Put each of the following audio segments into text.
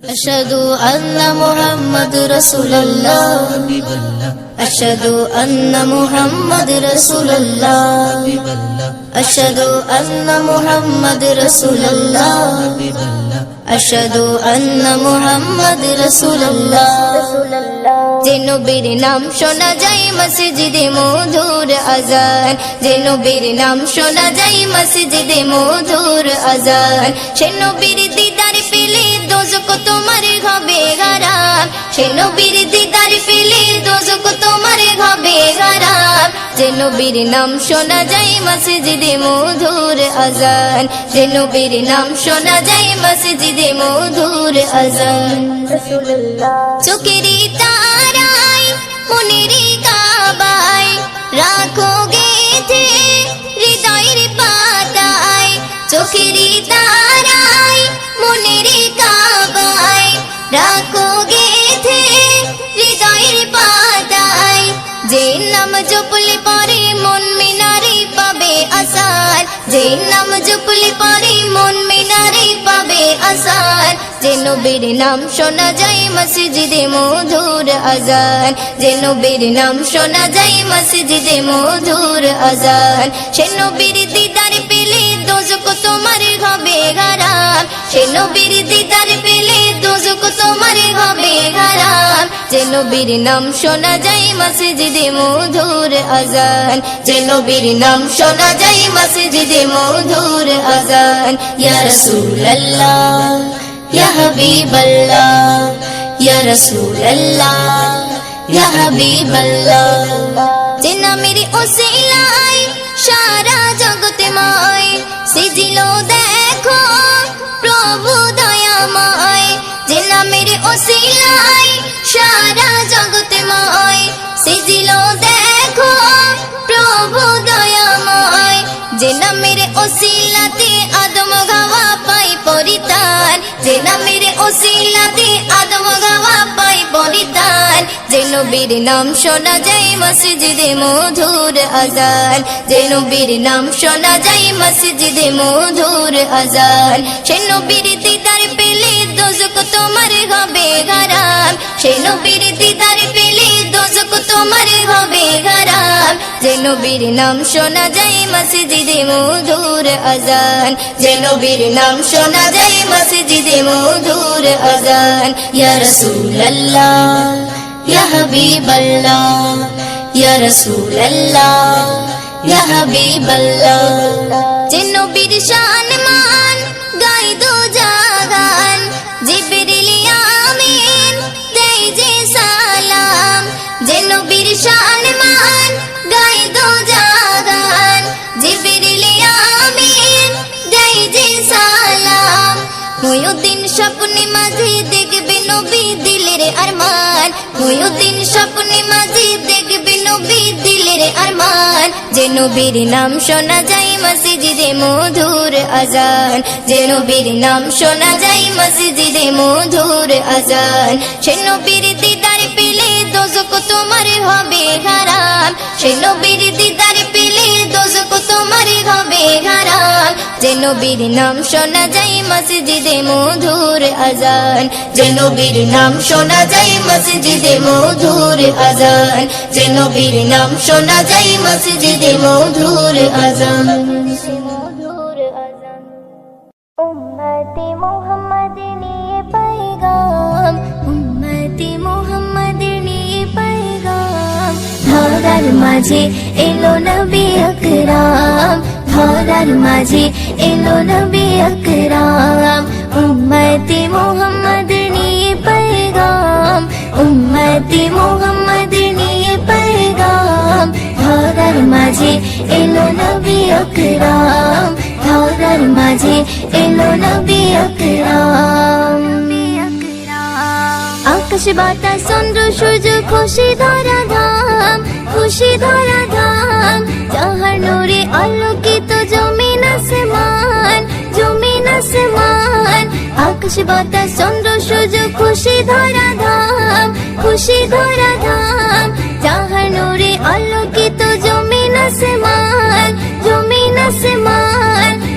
أشهد أن محمد رسول الله أشهد أن محمد رسول الله أشهد أن محمد رسول الله أشهد أن محمد رسول الله যে নবীর নাম শোনা যায় মসজিদে মধুর আযান যে নবীর নাম শোনা যায় মসজিদে মধুর আযান সে নবীর দিদার পেলে দোজখ তোমার হবে হারাম সে নবীর দিদার পেলে দোজখ তোমার হবে হারাম যে নবীর নাম শোনা যায় মসজিদে মধুর আযান যে নবীর নাম শোনা যায় মসজিদে মধুর আযান রাসূলুল্লাহ চোখেরই তারায় মনেরই কাবায় রাখো গেথে হৃদয়ের পাতায় চোখেরই তারায় মনেরই কাবায় রাখো গেথে হৃদয়ের পাতায় যে নাম জপলে পরে মন মিনারে পাবে আসার যে নাম জপলে পরে মন মিনারে পাবে আসার যে নবীর নাম শোনা যায় মসজিদে মধুর আযান যে নবীর নাম শোনা যায় মসজিদে মধুর আযান সে নবীর দিদার পেলে দোজখ তোমার হবে হারাম সে নবীর দিদার পেলে দোজখ তোমার হবে হারাম যে নবীর নাম শোনা যায় মসজিদে মধুর আযান যে নবীর নাম শোনা যায় মসজিদে মধুর আযান ইয়া রাসূলুল্লাহ ইয়া হাবিবাল্লাহ ইয়া রাসূলুল্লাহ ইয়া হাবিবাল্লাহ যে নামের ওসিলায় সারা জগৎময় সিজিলো দেখো প্রভু দয়াময় যে নামের ওসিলায় সারা জগৎময় সিজিলো দেখো প্রভু দয়াময় যে নামের ওসিলাতে আদম গাওয়া পাই পরিতান যে নামের ওসিলাতে আদম গাওয়া পাই পরিতান যে নবীর নাম শোনা যায় মসজিদে মধুর আযান যে নবীর নাম শোনা যায় মসজিদে মধুর আযান সে নবীর দিদার পেলে দোজখ তোমার হবে হারাম সে নবীর দিদার পেলে দোজখ তোমার হবে হারাম যে নবীর নাম শোনা যায় মসজিদে মধুর আযান যে নবীর নাম শোনা যায় মসজিদে মধুর আযান ইয়া রাসূলুল্লাহ ইয়া হাবিবাল্লাহ ইয়া রাসূলুল্লাহ ইয়া হাবিবাল্লাহ যে নবীর শান মান গাই দো জাগান জিবরিল আমিন দেয় যে সালাম যে নবীর শান মান গাই দো জাগান জিবরিল আমিন দেয় যে সালাম ময়ুদ্দিন স্বপ্নে মাঝে দেখবে নবী দিলের আরমান ময়ুদ্দিন স্বপ্নে মাঝে দেখবে নবী দিলের আরমান যে নবীর নাম শোনা যায় মসজিদে মধুর আযান যে নবীর নাম শোনা যায় মসজিদে মধুর আযান সে নবীর দিদার পেলে দোজখ তোমার হবে হারাম সে নবীর দিদার পেলে দোজখ তোমার হবে হারাম যে নবীর নাম শোনা যায় মসজিদে মধুর আযান যে নবীর নাম শোনা যায় মসজিদে মধুর আযান যে নবীর নাম শোনা যায় মসজিদে মধুর আযান উম্মতে মুহাম্মদ নিয়ে পয়গাম উম্মতে মুহাম্মদ নিয়ে পয়গাম ধরার মাঝে এলো নবী আকরাম ধরার মাঝে এলো নবী আকরাম উম্মতে মুহাম্মদ নিয়ে পয়গাম উম্মতে মুহাম্মদ নিয়ে পয়গাম ধরার মাঝে এলো নবী আকরাম ধরার মাঝে এলো নবী আকরাম আকাশ বাতাস চন্দ্র সূর্য খুশি ধরা ধাম যাহার নূরে আলোকিত জমিন আসমান আকাশ বাতাস চন্দ্র সূর্য খুশি ধরা ধাম যাহার নূরে আলোকিত জমিন আসমান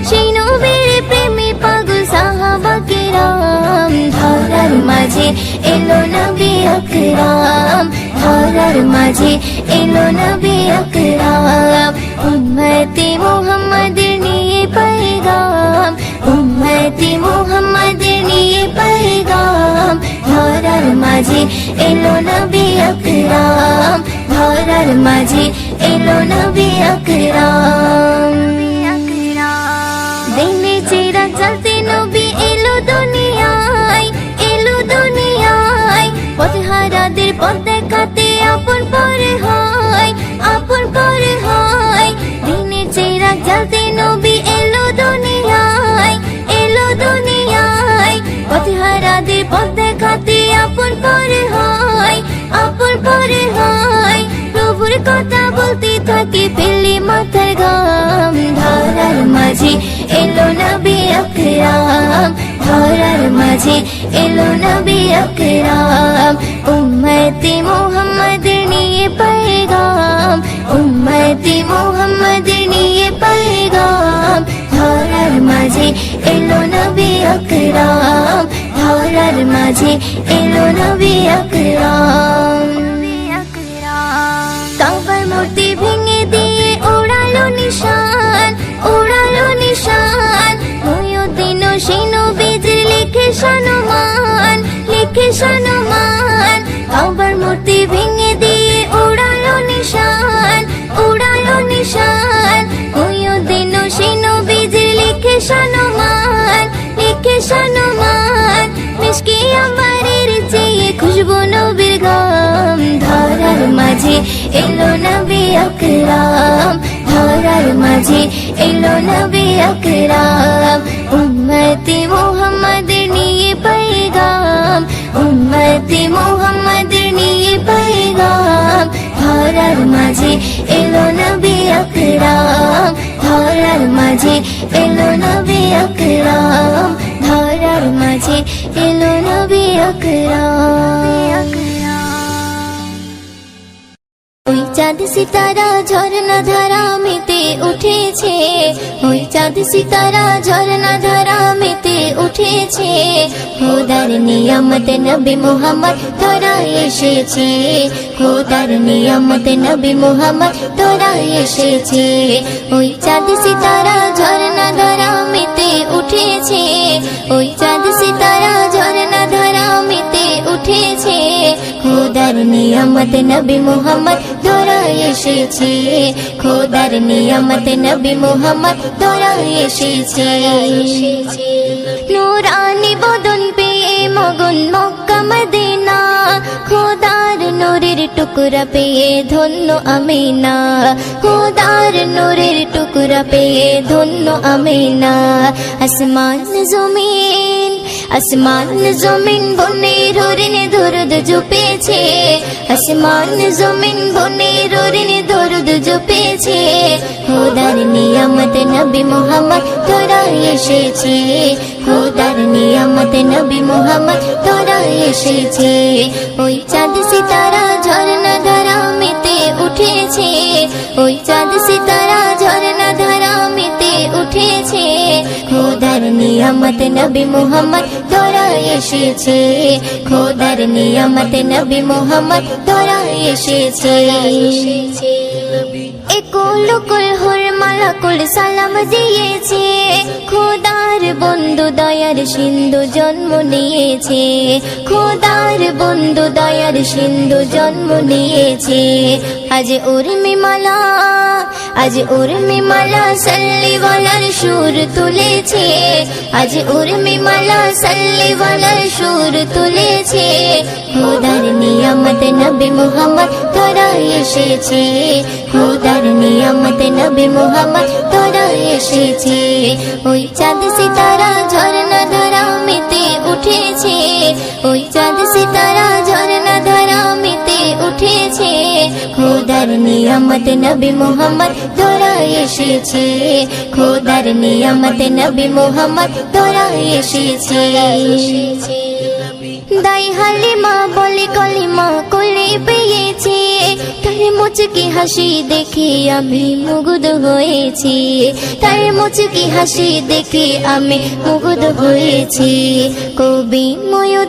সেই নবীর প্রেমে পাগল সাহাবা কেরাম ধরার মাঝে এলো নবী আকরাম, ধরার মাঝে এলো নবী আকরাম। উম্মতে মুহাম্মাদের নিয়ে পয়গাম, উম্মতে মুহাম্মাদের নিয়ে পয়গাম, ধরার মাঝে এলো নবী আকরাম, ধরার মাঝে এলো নবী আকরাম। দিনে চিরাগ জ্বালতে নবী এলো দুনিয়ায়, এলো দুনিয়ায়, পথহারাদের পথ দেখাতে আপন পর হয়, আপন পর হয়। দিনে চিরাগ জ্বালতে নবী এলো দুনিয়ায়, এলো দুনিয়ায়, পথহারাদের পথ দেখাতে আপন পর হয়, আপন পর হয়। প্রভুর কথা বলতে থাকে ফেলে মাথার গাম, ধরার মাঝে এলো নবী আকরাম, ধরার মাঝে এলো নবী আকরাম। উম্মতে মুহাম্মাদের নিয়ে পয়গাম, উম্মতে মুহাম্মাদের নিয়ে পয়গাম, ধরার মাঝে এলো নবী আকরাম, ধরার মাঝে এলো নবী আকরাম। কাবার মূর্তি ভেঙে দিয়ে ওড়ালো নিশান, ওড়ালো নিশান। মুহিউদ্দিন সেই নবীজির লিখে সম্মান, লিখে সম্মান। কাবার মূর্তি ভেঙে দিয়ে ওড়ালো নিশান, ওড়ালো নিশান। মুহিউদ্দিন সেই নবীজির লিখে সম্মান, লিখে সম্মান। মিশকে আম্বারের চেয়ে খুশবু নবীর গাম, ধরার মাঝে এলো নবী আকরাম, ধরার মাঝে এলো নবী আকরাম। উম্মতে মুহাম্মাদের নিয়ে পয়গাম, উম্মতে মুহাম্মাদের নিয়ে পয়গাম, ধরার মাঝে এলো নবী আকরাম, ধরার মাঝে এলো নবী আকরাম, ধরার মাঝে এলো নবী আকরাম। ওই চাঁদ সিতারা ঝরনা ধারা মেতে উঠেছে, ওই চাঁদ সিতারা ঝরনা ধারা মেতে উঠেছে। খোদার নিয়ামত নবী মুহাম্মদ তোরা এসেছে, খোদার নিয়ামত নবী মুহাম্মদ তোরা এসেছে। ওই চাঁদ সিতারা ঝরনা ধারা মেতে উঠেছে, ওই চাঁদ সিতারা ঝরনা ধারা মেতে উঠেছে। খোদার নিয়ামত নবী মুহাম্মদ তোরা এসেছে, খোদার নিয়ামত নবী মুহাম্মদ তোরা এসেছে। নূরানি বদন পেয়ে মগন মক্কা মদিনা, খোদার নূরের টুকরা পেয়ে ধন্য আমিনা, খোদার নূরের টুকরা পেয়ে ধন্য আমিনা। আসমান জমিন, আসমান জমিন বনের হরিণে দরুদ জপেছে, আসমান জমিন বনের হরিণে দরুদ জপেছে। খোদার নিয়ামত নবী মুহাম্মদ তোরা এসেছে, খোদার নিয়ামত নবী মুহাম্মদ তোরা এসেছে। ওই চাঁদ সিতারা ঝরনা ধারা মেতে উঠেছে, ওই চাঁদ সিতারা ঝরনা ধারা মেতে উঠেছে। খোদার নিয়ামত নবী মুহাম্মদ তোরা এসেছে, খোদার নিয়ামত নবী মুহাম্মদ তোরা এসেছে। একুল কুল হুর মালাকুল সালাম দিয়েছে, খোদার বন্ধু দয়ার সিন্ধু জন্ম নিয়েছে, খোদার বন্ধু দয়ার সিন্ধু জন্ম নিয়েছে। আজ উর্মিমালা, আজ উর্মিমালা সাল্লিওয়ালার সুর তুলেছে, আজ উর্মিমালা সাল্লিওয়ালার সুর তুলেছে। খোদার নিয়ামত নবী মুহাম্মদ তোরা এসেছে, খোদার নিয়ামত নবী মুহাম্মদ তোরা এসেছে। ওই চাঁদ সিতারা ঝরনা ধারা মেতে উঠেছে, ওই চাঁদ সিতারা ঝরনা ধারা মেতে উঠেছে। খোদার নিয়ামত নবী মুহাম্মদ তোরা এসেছে, খোদার নিয়ামত নবী মুহাম্মদ তোরা এসেছে। দাই হালিমা বলে কলিমা কোলে পেয়েছে, তার মুচকি হাসি দেখে আমি মুগ্ধ হয়েছি, তার মুচকি হাসি দেখে আমি মুগ্ধ হয়েছি। কবি ময়ূর